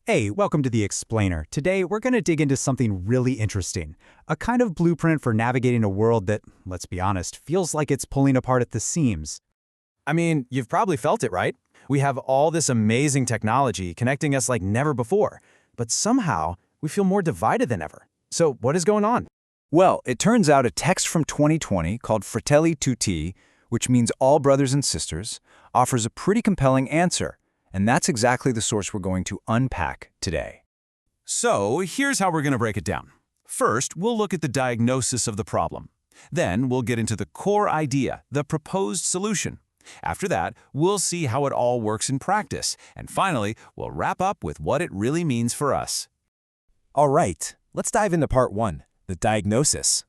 Hey, welcome to The Explainer. Today, we're going to dig into something really interesting. A kind of blueprint for navigating a world that, let's be honest, feels like it's pulling apart at the seams. I mean, you've probably felt it, right? We have all this amazing technology connecting us like never before, but somehow we feel more divided than ever. So what is going on? Well, it turns out a text from 2020 called Fratelli Tutti, which means all brothers and sisters, offers a pretty compelling answer. And that's exactly the source we're going to unpack today. So here's how we're going to break it down. First, we'll look at the diagnosis of the problem. Then we'll get into the core idea, the proposed solution. After that, we'll see how it all works in practice. And finally, we'll wrap up with what it really means for us. All right, let's dive into part one, the diagnosis.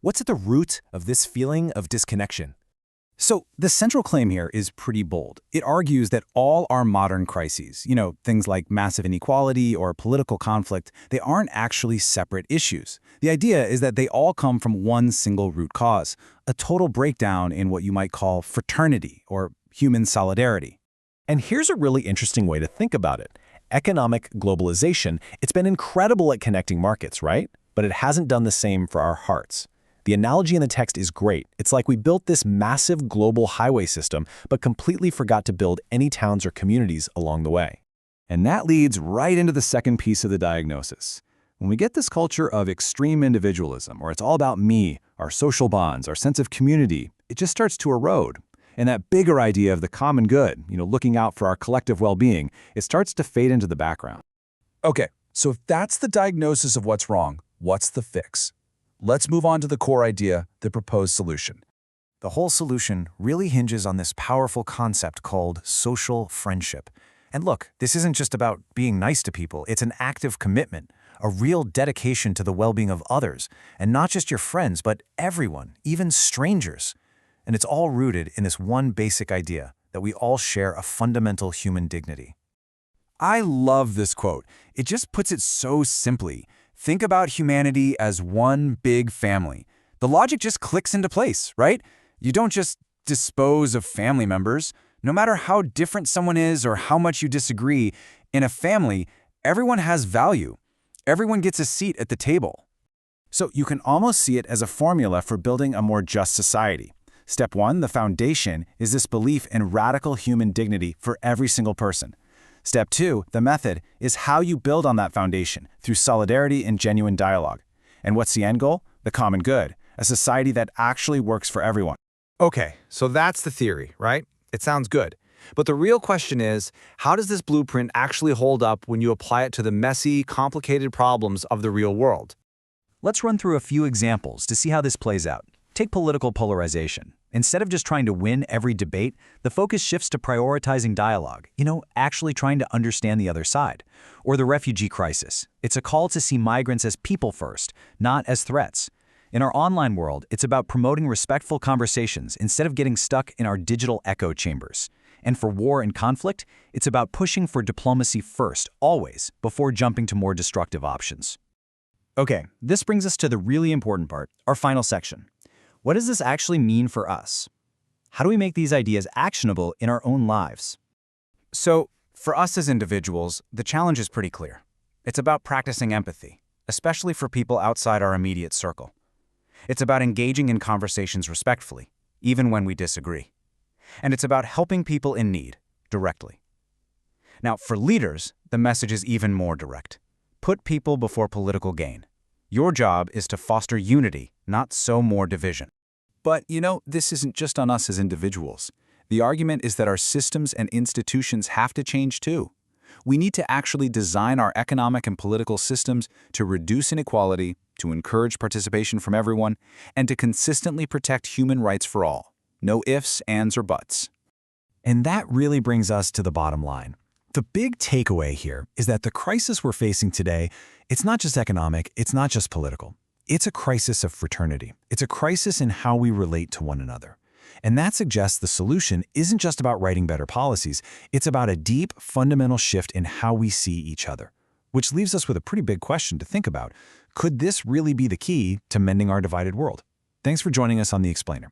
What's at the root of this feeling of disconnection? So the central claim here is pretty bold. It argues that all our modern crises, things like massive inequality or political conflict, they aren't actually separate issues. The idea is that they all come from one single root cause, a total breakdown in what you might call fraternity or human solidarity. And here's a really interesting way to think about it. Economic globalization, it's been incredible at connecting markets, right? But it hasn't done the same for our hearts. The analogy in the text is great. It's like we built this massive global highway system, but completely forgot to build any towns or communities along the way. And that leads right into the second piece of the diagnosis. When we get this culture of extreme individualism, or it's all about me, our social bonds, our sense of community, it just starts to erode. And that bigger idea of the common good, looking out for our collective well-being, it starts to fade into the background. Okay, so if that's the diagnosis of what's wrong, what's the fix? Let's move on to the core idea, the proposed solution. The whole solution really hinges on this powerful concept called social friendship. And look, this isn't just about being nice to people, it's an active commitment, a real dedication to the well-being of others, and not just your friends, but everyone, even strangers. And it's all rooted in this one basic idea, that we all share a fundamental human dignity. I love this quote. It just puts it so simply. Think about humanity as one big family. The logic just clicks into place, right? You don't just dispose of family members. No matter how different someone is or how much you disagree, in a family, everyone has value. Everyone gets a seat at the table. So you can almost see it as a formula for building a more just society. Step one, the foundation, is this belief in radical human dignity for every single person. Step two, the method, is how you build on that foundation through solidarity and genuine dialogue. And what's the end goal? The common good, a society that actually works for everyone. Okay, so that's the theory, right? It sounds good. But the real question is, how does this blueprint actually hold up when you apply it to the messy, complicated problems of the real world? Let's run through a few examples to see how this plays out. Take political polarization. Instead of just trying to win every debate, the focus shifts to prioritizing dialogue, actually trying to understand the other side. Or the refugee crisis. It's a call to see migrants as people first, not as threats. In our online world, it's about promoting respectful conversations instead of getting stuck in our digital echo chambers. And for war and conflict, it's about pushing for diplomacy first, always, before jumping to more destructive options. Okay, this brings us to the really important part, our final section. What does this actually mean for us? How do we make these ideas actionable in our own lives? So, for us as individuals, the challenge is pretty clear. It's about practicing empathy, especially for people outside our immediate circle. It's about engaging in conversations respectfully, even when we disagree. And it's about helping people in need, directly. Now, for leaders, the message is even more direct. Put people before political gain. Your job is to foster unity, not sow more division. But, this isn't just on us as individuals. The argument is that our systems and institutions have to change too. We need to actually design our economic and political systems to reduce inequality, to encourage participation from everyone, and to consistently protect human rights for all. No ifs, ands, or buts. And that really brings us to the bottom line. The big takeaway here is that the crisis we're facing today, it's not just economic, it's not just political. It's a crisis of fraternity. It's a crisis in how we relate to one another. And that suggests the solution isn't just about writing better policies, it's about a deep, fundamental shift in how we see each other. Which leaves us with a pretty big question to think about. Could this really be the key to mending our divided world? Thanks for joining us on The Explainer.